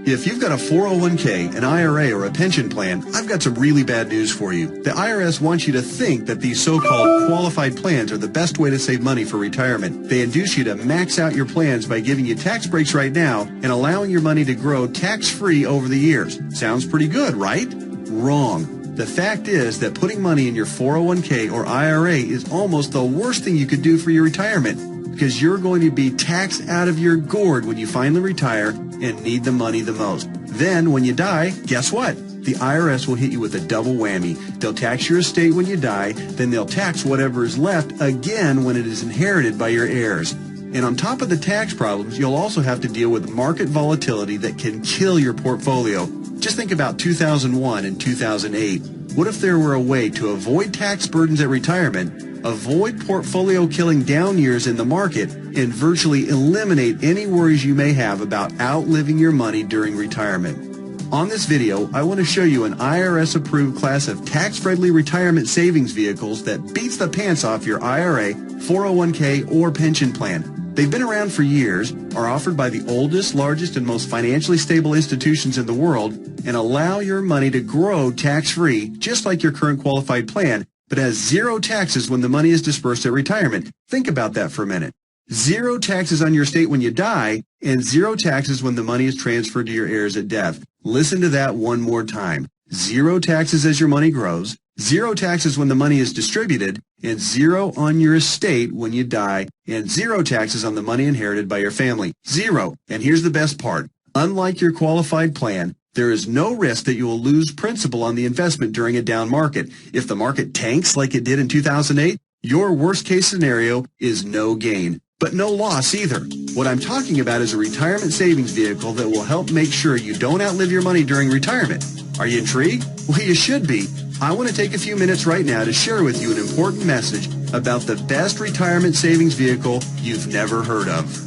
If you've got a 401k, an IRA, or a pension plan, I've got some really bad news for you. The IRS wants you to think that these so-called qualified plans are the best way to save money for retirement. They induce you to max out your plans by giving you tax breaks right now and allowing your money to grow tax-free over the years. Sounds pretty good, right? Wrong. The fact is that putting money in your 401k or IRA is almost the worst thing you could do for your retirement, because you're going to be taxed out of your gourd when you finally retire and need the money the most. Then, when you die, guess what? The IRS will hit you with a double whammy. They'll tax your estate when you die, then they'll tax whatever is left again when it is inherited by your heirs. And on top of the tax problems, you'll also have to deal with market volatility that can kill your portfolio. Just think about 2001 and 2008. What if there were a way to avoid tax burdens at retirement, avoid portfolio-killing down years in the market, and virtually eliminate any worries you may have about outliving your money during retirement? On this video, I want to show you an IRS-approved class of tax-friendly retirement savings vehicles that beats the pants off your IRA, 401k, or pension plan. They've been around for years, are offered by the oldest, largest, and most financially stable institutions in the world, and allow your money to grow tax-free, just like your current qualified plan, but has zero taxes when the money is dispersed at retirement. Think about that for a minute. Zero taxes on your estate when you die, and zero taxes when the money is transferred to your heirs at death. Listen to that one more time. Zero taxes as your money grows, zero taxes when the money is distributed, and zero on your estate when you die, and zero taxes on the money inherited by your family. Zero. And here's the best part. Unlike your qualified plan, there is no risk that you will lose principal on the investment during a down market. If the market tanks like it did in 2008, your worst-case scenario is no gain, but no loss either. What I'm talking about is a retirement savings vehicle that will help make sure you don't outlive your money during retirement. Are you intrigued? Well, you should be. I want to take a few minutes right now to share with you an important message about the best retirement savings vehicle you've never heard of.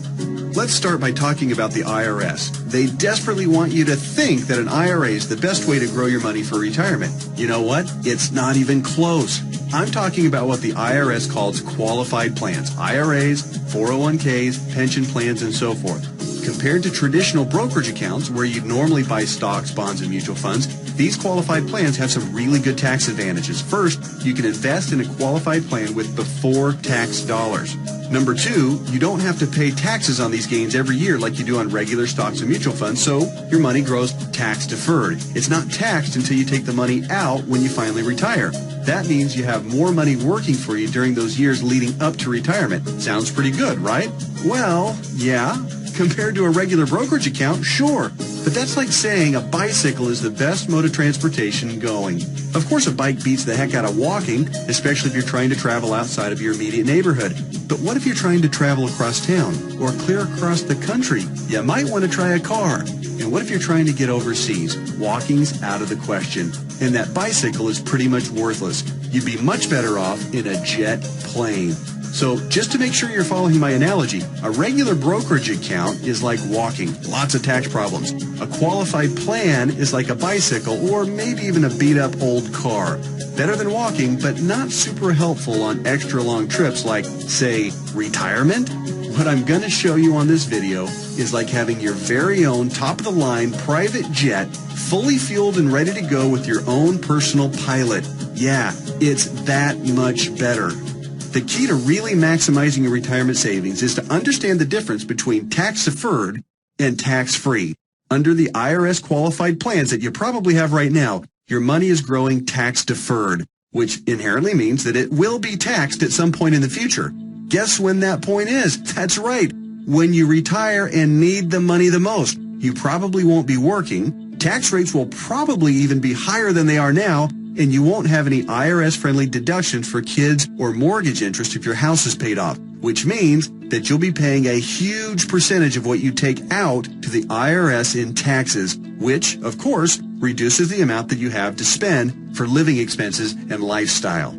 Let's start by talking about the IRS. They desperately want you to think that an IRA is the best way to grow your money for retirement. You know what? It's not even close. I'm talking about what the IRS calls qualified plans, IRAs, 401ks, pension plans, and so forth. Compared to traditional brokerage accounts where you'd normally buy stocks, bonds, and mutual funds, these qualified plans have some really good tax advantages. First, you can invest in a qualified plan with before tax dollars. Number two, you don't have to pay taxes on these gains every year like you do on regular stocks and mutual funds, so your money grows tax deferred. It's not taxed until you take the money out when you finally retire. That means you have more money working for you during those years leading up to retirement. Sounds pretty good, right? Well, yeah. Compared to a regular brokerage account, sure. But that's like saying a bicycle is the best mode of transportation going. Of course, a bike beats the heck out of walking, especially if you're trying to travel outside of your immediate neighborhood. But what if you're trying to travel across town or clear across the country? You might want to try a car. And what if you're trying to get overseas? Walking's out of the question. And that bicycle is pretty much worthless. You'd be much better off in a jet plane. So just to make sure you're following my analogy, a regular brokerage account is like walking, lots of tax problems. A qualified plan is like a bicycle or maybe even a beat-up old car. Better than walking, but not super helpful on extra long trips like, say, retirement. What I'm going to show you on this video is like having your very own top-of-the-line private jet, fully fueled and ready to go with your own personal pilot. Yeah, it's that much better. The key to really maximizing your retirement savings is to understand the difference between tax-deferred and tax-free. Under the IRS qualified plans that you probably have right now, your money is growing tax-deferred, which inherently means that it will be taxed at some point in the future. Guess when that point is? That's right, when you retire and need the money the most. You probably won't be working, tax rates will probably even be higher than they are now, and you won't have any IRS-friendly deductions for kids or mortgage interest if your house is paid off, which means that you'll be paying a huge percentage of what you take out to the IRS in taxes, which, of course, reduces the amount that you have to spend for living expenses and lifestyle.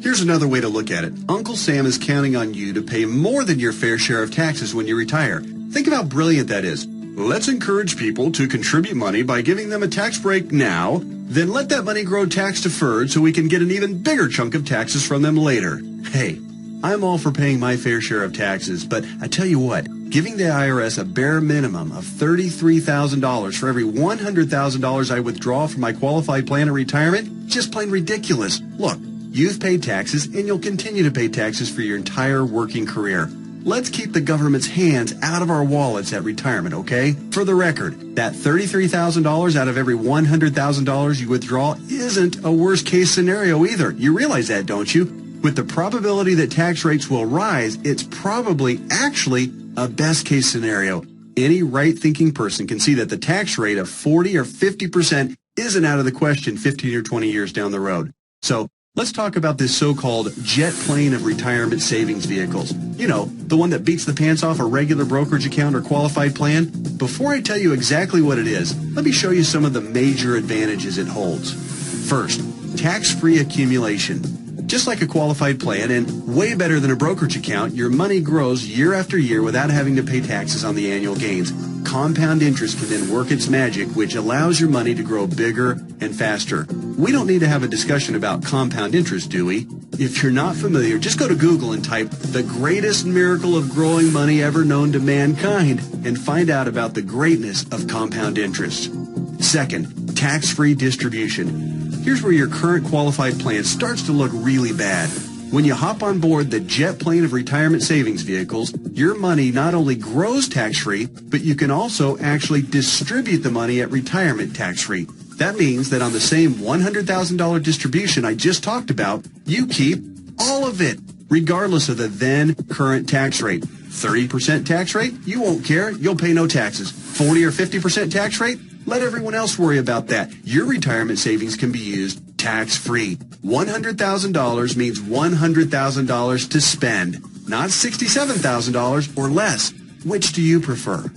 Here's another way to look at it. Uncle Sam is counting on you to pay more than your fair share of taxes when you retire. Think of how brilliant that is. Let's encourage people to contribute money by giving them a tax break now, then let that money grow tax deferred so we can get an even bigger chunk of taxes from them later. Hey, I'm all for paying my fair share of taxes, but I tell you what, giving the IRS a bare minimum of $33,000 for every $100,000 I withdraw from my qualified plan of retirement, just plain ridiculous. Look, you've paid taxes and you'll continue to pay taxes for your entire working career. Let's keep the government's hands out of our wallets at retirement, okay? For the record, that $33,000 out of every $100,000 you withdraw isn't a worst-case scenario either. You realize that, don't you? With the probability that tax rates will rise, it's probably actually a best-case scenario. Any right-thinking person can see that the tax rate of 40 or 50% isn't out of the question 15 or 20 years down the road. So, let's talk about this so-called jet plane of retirement savings vehicles. You know, the one that beats the pants off a regular brokerage account or qualified plan. Before I tell you exactly what it is, let me show you some of the major advantages it holds. First, tax-free accumulation. Just like a qualified plan and way better than a brokerage account, your money grows year after year without having to pay taxes on the annual gains. Compound interest can then work its magic, which allows your money to grow bigger and faster. We don't need to have a discussion about compound interest, do we? If you're not familiar, just go to Google and type "the greatest miracle of growing money ever known to mankind" and find out about the greatness of compound interest. Second, tax-free distribution. Here's where your current qualified plan starts to look really bad. When you hop on board the jet plane of retirement savings vehicles, your money not only grows tax-free, but you can also actually distribute the money at retirement tax-free. That means that on the same $100,000 distribution I just talked about, you keep all of it, regardless of the then current tax rate. 30% tax rate? You won't care. You'll pay no taxes. 40 or 50% tax rate? Let everyone else worry about that. Your retirement savings can be used tax-free. $100,000 means $100,000 to spend, not $67,000 or less. Which do you prefer?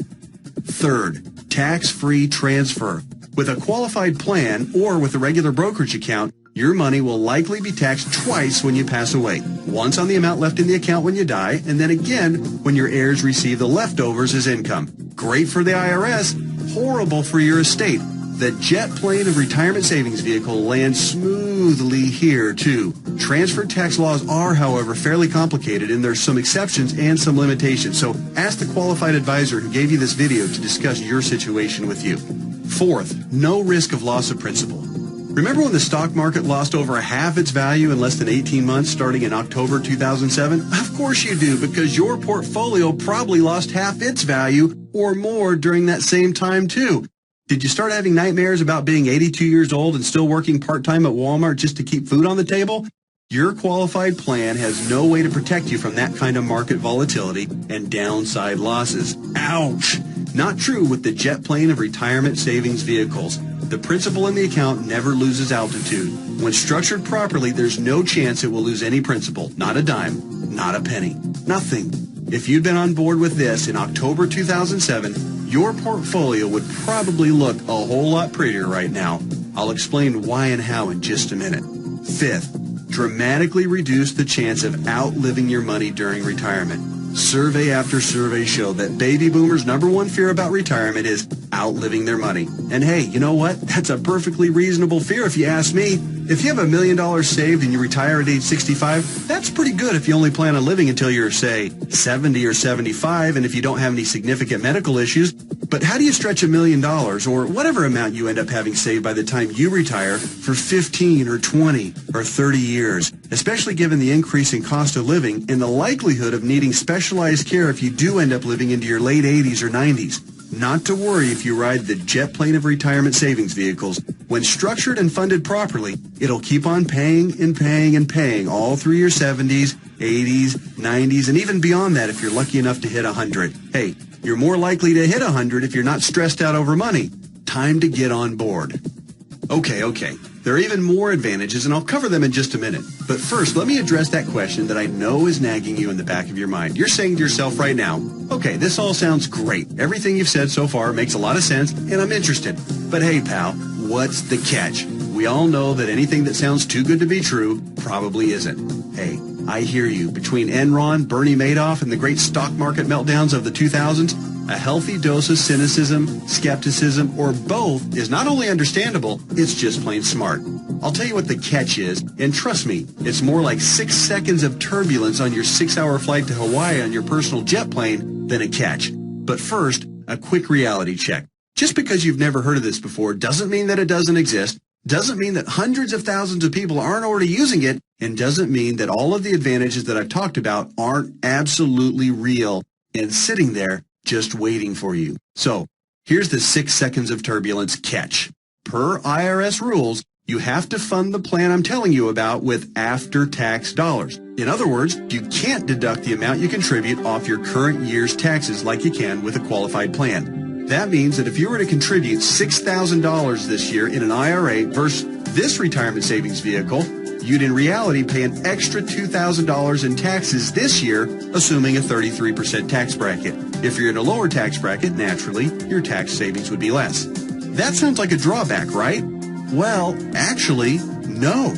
Third, tax-free transfer. With a qualified plan or with a regular brokerage account, your money will likely be taxed twice when you pass away. Once on the amount left in the account when you die, and then again when your heirs receive the leftovers as income. Great for the IRS, horrible for your estate. The jet plane of retirement savings vehicle lands smoothly here, too. Transfer tax laws are, however, fairly complicated, and there's some exceptions and some limitations. So ask the qualified advisor who gave you this video to discuss your situation with you. Fourth, no risk of loss of principal. Remember when the stock market lost over half its value in less than 18 months starting in October 2007? Of course you do, because your portfolio probably lost half its value or more during that same time too. Did you start having nightmares about being 82 years old and still working part-time at Walmart just to keep food on the table? Your qualified plan has no way to protect you from that kind of market volatility and downside losses. Ouch! Not true with the jet plane of retirement savings vehicles. The principal in the account never loses altitude. When structured properly, there's no chance it will lose any principal. Not a dime. Not a penny. Nothing. If you'd been on board with this in October 2007, your portfolio would probably look a whole lot prettier right now. I'll explain why and how in just a minute. Fifth, dramatically reduce the chance of outliving your money during retirement. Survey after survey show that baby boomers' number one fear about retirement is outliving their money. And hey, you know what? That's a perfectly reasonable fear if you ask me. If you have $1 million saved and you retire at age 65, that's pretty good if you only plan on living until you're, say, 70 or 75, and if you don't have any significant medical issues. But how do you stretch $1 million, or whatever amount you end up having saved by the time you retire, for 15 or 20 or 30 years, especially given the increasing cost of living and the likelihood of needing specialized care if you do end up living into your late 80s or 90s? Not to worry if you ride the jet plane of retirement savings vehicles. When structured and funded properly, it'll keep on paying and paying and paying all through your 70s, 80s, 90s, and even beyond that if you're lucky enough to hit 100. Hey, you're more likely to hit 100 if you're not stressed out over money. Time to get on board. Okay. There are even more advantages, and I'll cover them in just a minute. But first, let me address that question that I know is nagging you in the back of your mind. You're saying to yourself right now, okay, this all sounds great. Everything you've said so far makes a lot of sense, and I'm interested. But hey, pal, what's the catch? We all know that anything that sounds too good to be true probably isn't. Hey, I hear you. Between Enron, Bernie Madoff, and the great stock market meltdowns of the 2000s, a healthy dose of cynicism, skepticism, or both is not only understandable, it's just plain smart. I'll tell you what the catch is, and trust me, it's more like 6 seconds of turbulence on your 6-hour flight to Hawaii on your personal jet plane then a catch. But first, a quick reality check. Just because you've never heard of this before doesn't mean that it doesn't exist, doesn't mean that hundreds of thousands of people aren't already using it, and doesn't mean that all of the advantages that I've talked about aren't absolutely real and sitting there just waiting for you. So, here's the 6 seconds of turbulence catch. Per IRS rules, you have to fund the plan I'm telling you about with after-tax dollars. In other words, you can't deduct the amount you contribute off your current year's taxes like you can with a qualified plan. That means that if you were to contribute $6,000 this year in an IRA versus this retirement savings vehicle, you'd in reality pay an extra $2,000 in taxes this year, assuming a 33% tax bracket. If you're in a lower tax bracket, naturally, your tax savings would be less. That sounds like a drawback, right? Well, actually, no.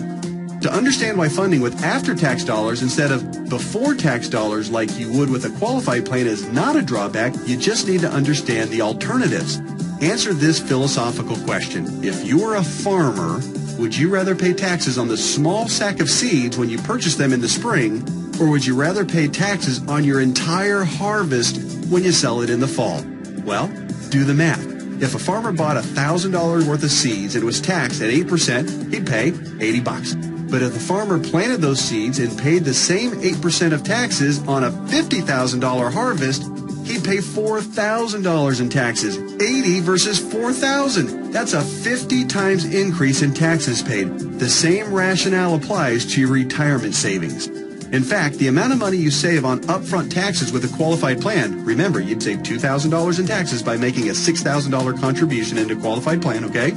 To understand why funding with after-tax dollars instead of before-tax dollars like you would with a qualified plan is not a drawback, you just need to understand the alternatives. Answer this philosophical question. If you were a farmer, would you rather pay taxes on the small sack of seeds when you purchase them in the spring, or would you rather pay taxes on your entire harvest when you sell it in the fall? Well, do the math. If a farmer bought $1,000 worth of seeds and was taxed at 8%, he'd pay $80. But if the farmer planted those seeds and paid the same 8% of taxes on a $50,000 harvest, he'd pay $4,000 in taxes. 80 versus 4,000. That's a 50 times increase in taxes paid. The same rationale applies to your retirement savings. In fact, the amount of money you save on upfront taxes with a qualified plan, remember, you'd save $2,000 in taxes by making a $6,000 contribution into a qualified plan, okay?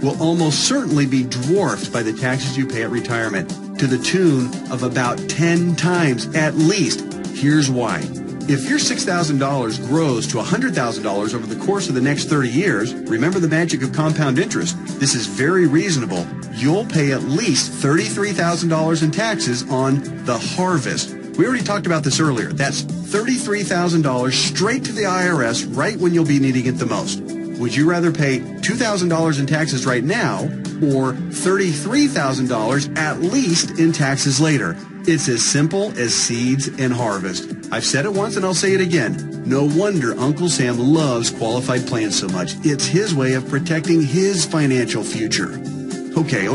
Will almost certainly be dwarfed by the taxes you pay at retirement, to the tune of about 10 times at least. Here's why. If your $6,000 grows to $100,000 over the course of the next 30 years, remember the magic of compound interest. This is very reasonable. You'll pay at least $33,000 in taxes on the harvest. We already talked about this earlier. That's $33,000 straight to the IRS right when you'll be needing it the most. Would you rather pay $2,000 in taxes right now or $33,000 at least in taxes later? It's as simple as seeds and harvest. I've said it once and I'll say it again. No wonder Uncle Sam loves qualified plans so much. It's his way of protecting his financial future. Okay.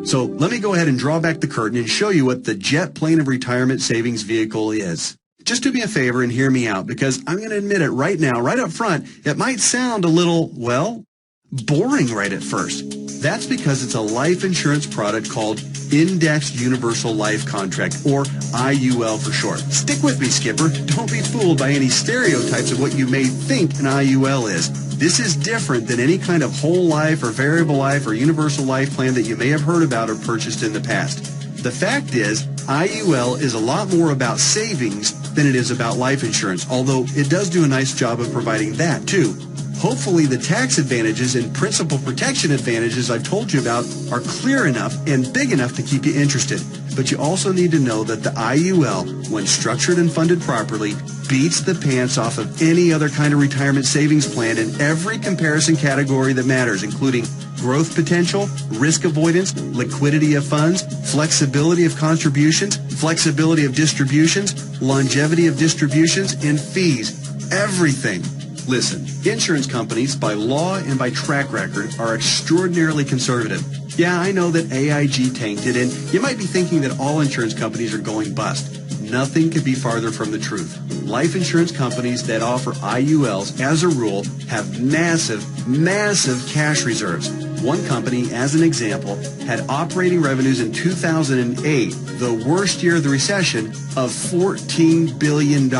So let me go ahead and draw back the curtain and show you what the jet plane of retirement savings vehicle is. Just do me a favor and hear me out, because I'm going to admit it right now, right up front, it might sound a little, well, boring right at first. That's because it's a life insurance product called Indexed Universal Life Contract, or IUL for short. Stick with me, Skipper. Don't be fooled by any stereotypes of what you may think an IUL is. This is different than any kind of whole life or variable life or universal life plan that you may have heard about or purchased in the past. The fact is, IUL is a lot more about savings than it is about life insurance, although it does do a nice job of providing that too. Hopefully the tax advantages and principal protection advantages I've told you about are clear enough and big enough to keep you interested. But you also need to know that the IUL, when structured and funded properly, beats the pants off of any other kind of retirement savings plan in every comparison category that matters, including growth potential, risk avoidance, liquidity of funds, flexibility of contributions, flexibility of distributions, longevity of distributions, and fees. Everything. Listen, insurance companies, by law and by track record, are extraordinarily conservative. Yeah, I know that AIG tanked it, and you might be thinking that all insurance companies are going bust. Nothing could be farther from the truth. Life insurance companies that offer IULs, as a rule, have massive cash reserves. One company, as an example, had operating revenues in 2008, the worst year of the recession, of $14 billion.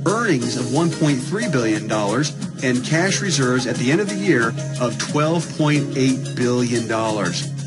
Earnings of $1.3 billion, and cash reserves at the end of the year of $12.8 billion.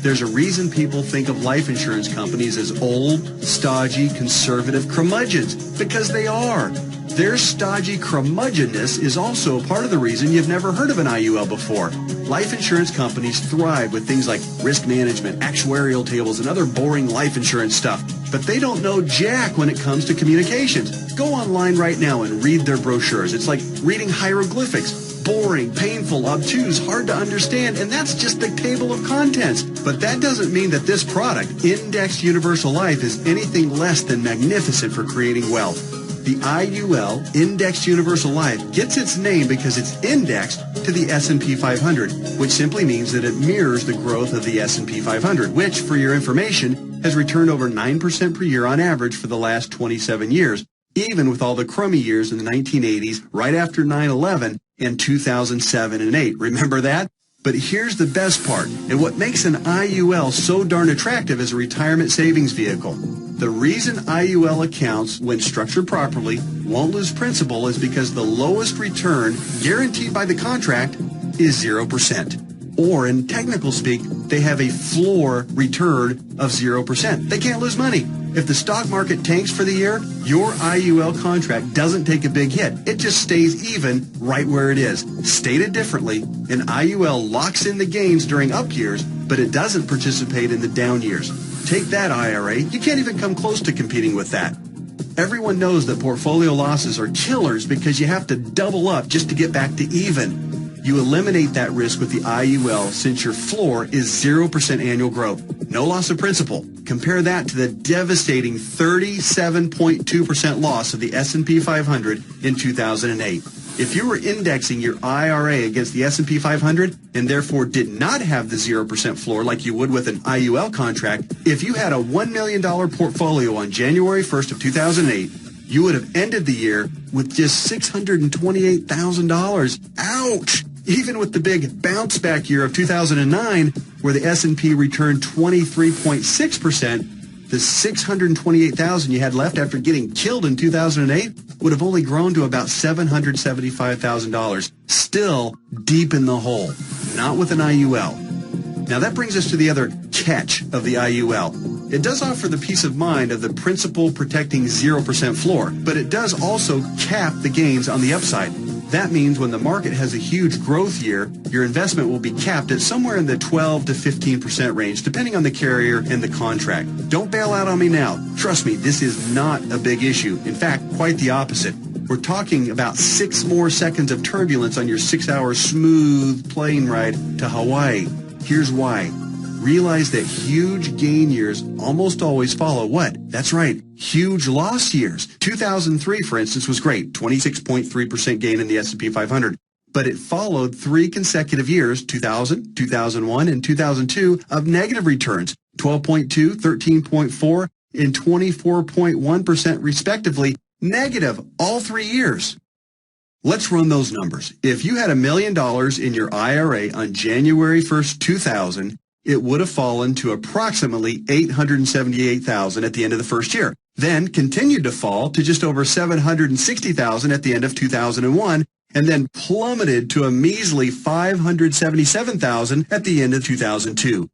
There's a reason people think of life insurance companies as old, stodgy, conservative curmudgeons, because they are. Their stodgy curmudgeonness is also part of the reason you've never heard of an IUL before. Life insurance companies thrive with things like risk management, actuarial tables, and other boring life insurance stuff. But they don't know jack when it comes to communications. Go online right now and read their brochures. It's like reading hieroglyphics. Boring, painful, obtuse, hard to understand, and that's just the table of contents. But that doesn't mean that this product, Indexed Universal Life, is anything less than magnificent for creating wealth. The IUL, Indexed Universal Life, gets its name because it's indexed to the S&P 500, which simply means that it mirrors the growth of the S&P 500, which, for your information, has returned over 9% per year on average for the last 27 years, even with all the crummy years in the 1980s, right after 9/11, and 2007 and 8. Remember that? But here's the best part, and what makes an IUL so darn attractive as a retirement savings vehicle. The reason IUL accounts, when structured properly, won't lose principal is because the lowest return guaranteed by the contract is 0%. Or in technical speak, they have a floor return of 0%. They can't lose money. If the stock market tanks for the year, your IUL contract doesn't take a big hit. It just stays even right where it is. Stated differently, an IUL locks in the gains during up years, but it doesn't participate in the down years. Take that, IRA. You can't even come close to competing with that. Everyone knows that portfolio losses are killers because you have to double up just to get back to even. You eliminate that risk with the IUL since your floor is 0% annual growth. No loss of principal. Compare that to the devastating 37.2% loss of the S&P 500 in 2008. If you were indexing your IRA against the S&P 500 and therefore did not have the 0% floor like you would with an IUL contract, if you had a $1 million portfolio on January 1st of 2008, you would have ended the year with just $628,000. Ouch! Even with the big bounce back year of 2009, where the S&P returned 23.6%, the $628,000 you had left after getting killed in 2008 would have only grown to about $775,000. Still deep in the hole. Not with an IUL. Now that brings us to the other catch of the IUL. It does offer the peace of mind of the principal protecting 0% floor, but it does also cap the gains on the upside. That means when the market has a huge growth year, your investment will be capped at somewhere in the 12 to 15% range, depending on the carrier and the contract. Don't bail out on me now. Trust me, this is not a big issue. In fact, quite the opposite. We're talking about 6 more seconds of turbulence on your 6-hour smooth plane ride to Hawaii. Here's why. Realize that huge gain years almost always follow what? That's right, huge loss years. 2003, for instance, was great, 26.3% gain in the S&P 500. But it followed 3 consecutive years, 2000, 2001, and 2002, of negative returns, 12.2, 13.4, and 24.1% respectively, negative all 3 years. Let's run those numbers. If you had $1 million in your IRA on January 1st, 2000, it would have fallen to approximately $878,000 at the end of the first year, then continued to fall to just over $760,000 at the end of 2001, and then plummeted to a measly $577,000 at the end of 2002.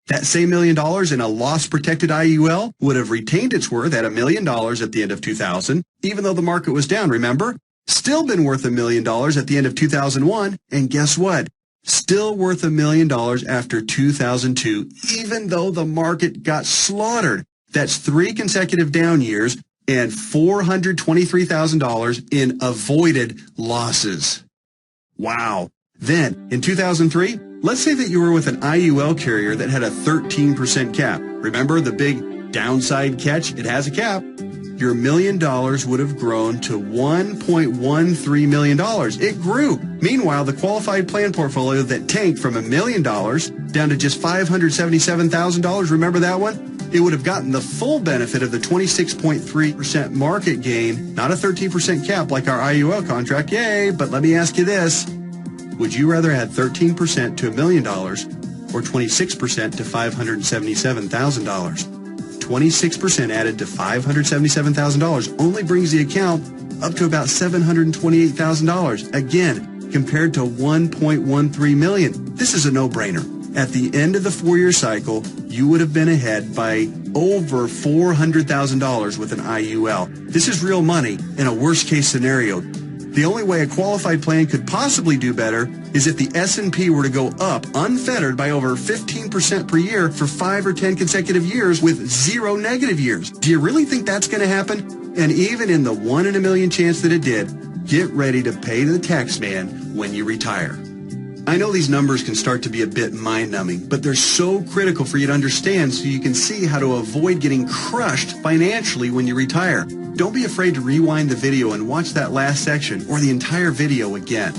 That same $1 million in a loss-protected IUL would have retained its worth at $1 million at the end of 2000, even though the market was down, remember? Still been worth $1 million at the end of 2001, and guess what? Still worth $1 million after 2002, even though the market got slaughtered. That's 3 consecutive down years and $423,000 in avoided losses. Wow. Then, in 2003, let's say that you were with an IUL carrier that had a 13% cap. Remember the big downside catch? It has a cap. Your $1 million would have grown to $1.13 million. It grew. Meanwhile, the qualified plan portfolio that tanked from $1 million down to just $577,000, remember that one? It would have gotten the full benefit of the 26.3% market gain, not a 13% cap like our IUL contract. Yay! But let me ask you this. Would you rather add 13% to $1 million or 26% to $577,000? 26% added to $577,000 only brings the account up to about $728,000. Again, compared to $1.13 million. This is a no-brainer. At the end of the 4-year cycle, you would have been ahead by over $400,000 with an IUL. This is real money in a worst-case scenario. The only way a qualified plan could possibly do better is if the S&P were to go up unfettered by over 15% per year for 5 or 10 consecutive years with 0 negative years. Do you really think that's going to happen? And even in the 1 in a million chance that it did, get ready to pay the tax man when you retire. I know these numbers can start to be a bit mind-numbing, but they're so critical for you to understand so you can see how to avoid getting crushed financially when you retire. don't be afraid to rewind the video and watch that last section or the entire video again.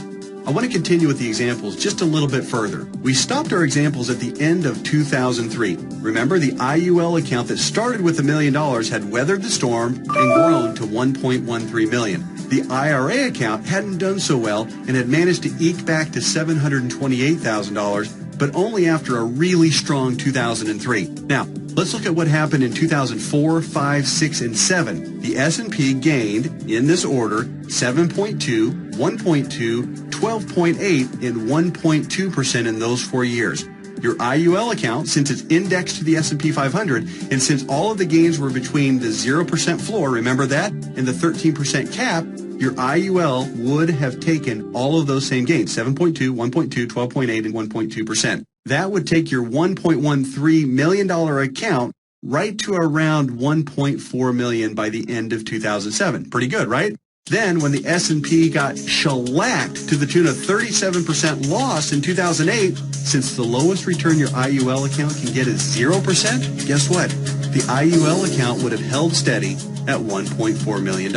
I want to continue with the examples just a little bit further. We stopped our examples at the end of 2003. Remember, the IUL account that started with $1 million had weathered the storm and grown to $1.13 million. The IRA account hadn't done so well and had managed to eke back to $728,000, but only after a really strong 2003. Now, let's look at what happened in 2004, 5, 6, and 7. The S&P gained, in this order, 7.2, 1.2, 12.8, and 1.2% in those 4 years. Your IUL account, since it's indexed to the S&P 500, and since all of the gains were between the 0% floor, remember that, and the 13% cap, your IUL would have taken all of those same gains, 7.2, 1.2, 12.8, and 1.2%. That would take your $1.13 million account right to around $1.4 million by the end of 2007. Pretty good, right? Then, when the S&P got shellacked to the tune of 37% loss in 2008, since the lowest return your IUL account can get is 0%, guess what? The IUL account would have held steady at $1.4 million.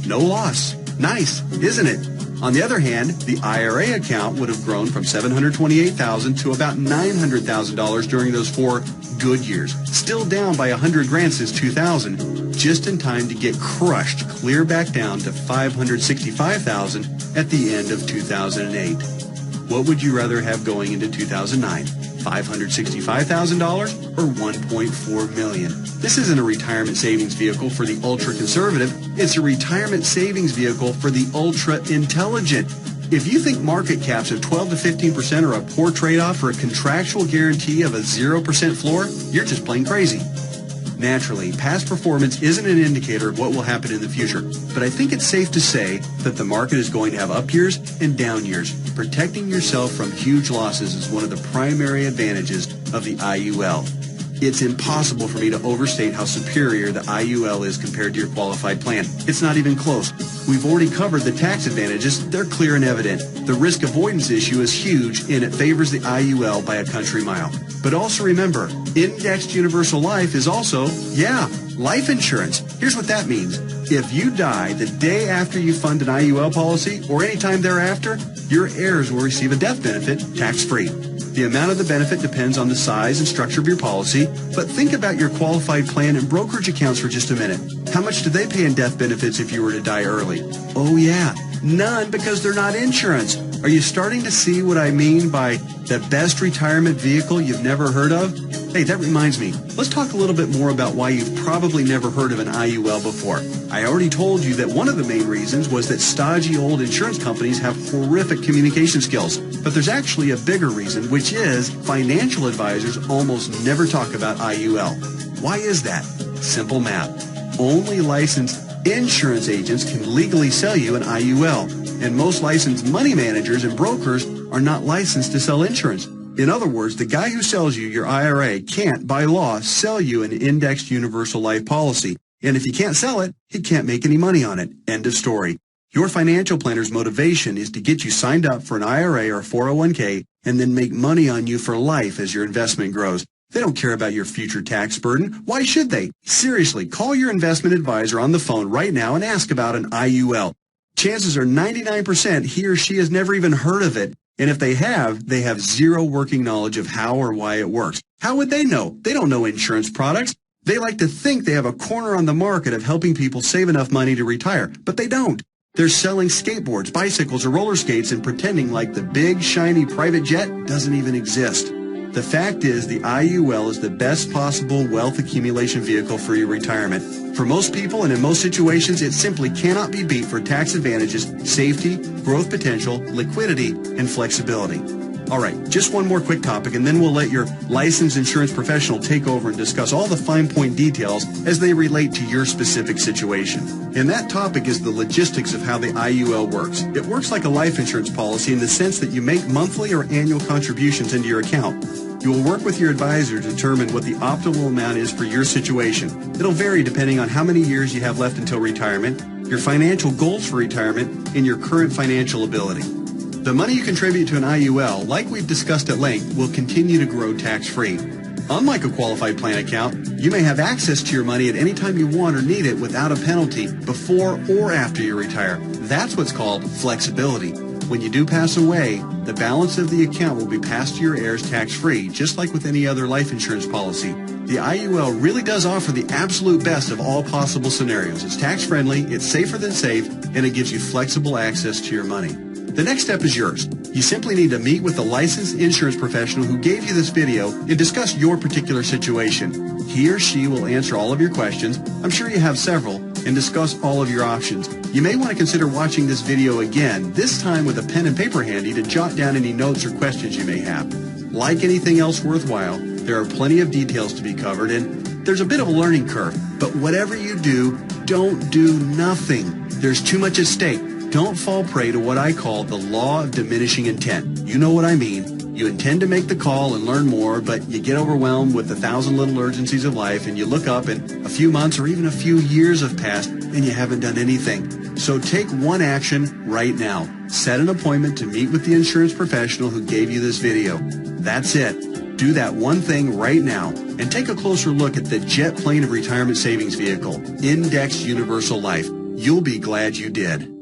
No loss. Nice, isn't it? On the other hand, the IRA account would have grown from $728,000 to about $900,000 during those 4 good years, still down by $100,000 since 2000, just in time to get crushed clear back down to $565,000 at the end of 2008. What would you rather have going into 2009? $565,000 or $1.4 million? This isn't a retirement savings vehicle for the ultra-conservative. It's a retirement savings vehicle for the ultra-intelligent. If you think market caps of 12 to 15% are a poor trade-off for a contractual guarantee of a 0% floor, you're just plain crazy. Naturally, past performance isn't an indicator of what will happen in the future, but I think it's safe to say that the market is going to have up years and down years. Protecting yourself from huge losses is one of the primary advantages of the IUL. It's impossible for me to overstate how superior the IUL is compared to your qualified plan. It's not even close. We've already covered the tax advantages. They're clear and evident. The risk avoidance issue is huge, and it favors the IUL by a country mile. But also remember, indexed universal life is also, life insurance. Here's what that means. If you die the day after you fund an IUL policy or any time thereafter, your heirs will receive a death benefit tax-free. The amount of the benefit depends on the size and structure of your policy, but think about your qualified plan and brokerage accounts for just a minute. How much do they pay in death benefits if you were to die early? Oh yeah, none, because they're not insurance. Are you starting to see what I mean by the best retirement vehicle you've never heard of? Hey, that reminds me. Let's talk a little bit more about why you've probably never heard of an IUL before. I already told you that one of the main reasons was that stodgy old insurance companies have horrific communication skills. But there's actually a bigger reason, which is financial advisors almost never talk about IUL. Why is that? Simple math. Only licensed insurance agents can legally sell you an IUL, and most licensed money managers and brokers are not licensed to sell insurance. In other words, the guy who sells you your IRA can't, by law, sell you an indexed universal life policy. And if he can't sell it, he can't make any money on it. End of story. Your financial planner's motivation is to get you signed up for an IRA or 401k and then make money on you for life as your investment grows. They don't care about your future tax burden. Why should they? Seriously, call your investment advisor on the phone right now and ask about an IUL. Chances are 99% he or she has never even heard of it. And if they have zero working knowledge of how or why it works. How would they know? They don't know insurance products. They like to think they have a corner on the market of helping people save enough money to retire, but they don't. They're selling skateboards, bicycles, or roller skates and pretending like the big, shiny private jet doesn't even exist. The fact is, the IUL is the best possible wealth accumulation vehicle for your retirement. For most people and in most situations, it simply cannot be beat for tax advantages, safety, growth potential, liquidity, and flexibility. All right, just one more quick topic, and then we'll let your licensed insurance professional take over and discuss all the fine point details as they relate to your specific situation. And that topic is the logistics of how the IUL works. It works like a life insurance policy in the sense that you make monthly or annual contributions into your account. You will work with your advisor to determine what the optimal amount is for your situation. It'll vary depending on how many years you have left until retirement, your financial goals for retirement, and your current financial ability. The money you contribute to an IUL, like we've discussed at length, will continue to grow tax-free. Unlike a qualified plan account, you may have access to your money at any time you want or need it without a penalty before or after you retire. That's what's called flexibility. When you do pass away, the balance of the account will be passed to your heirs tax-free, just like with any other life insurance policy. The IUL really does offer the absolute best of all possible scenarios. It's tax-friendly, it's safer than safe, and it gives you flexible access to your money. The next step is yours. You simply need to meet with a licensed insurance professional who gave you this video and discuss your particular situation. He or she will answer all of your questions, I'm sure you have several, and discuss all of your options. You may want to consider watching this video again, this time with a pen and paper handy to jot down any notes or questions you may have. Like anything else worthwhile, there are plenty of details to be covered, and there's a bit of a learning curve. But whatever you do, don't do nothing. There's too much at stake. Don't fall prey to what I call the law of diminishing intent. You know what I mean. You intend to make the call and learn more, but you get overwhelmed with 1,000 little urgencies of life, and you look up and a few months or even a few years have passed and you haven't done anything. So take one action right now. Set an appointment to meet with the insurance professional who gave you this video. That's it. Do that one thing right now and take a closer look at the jet plane of retirement savings vehicle, Indexed Universal Life. You'll be glad you did.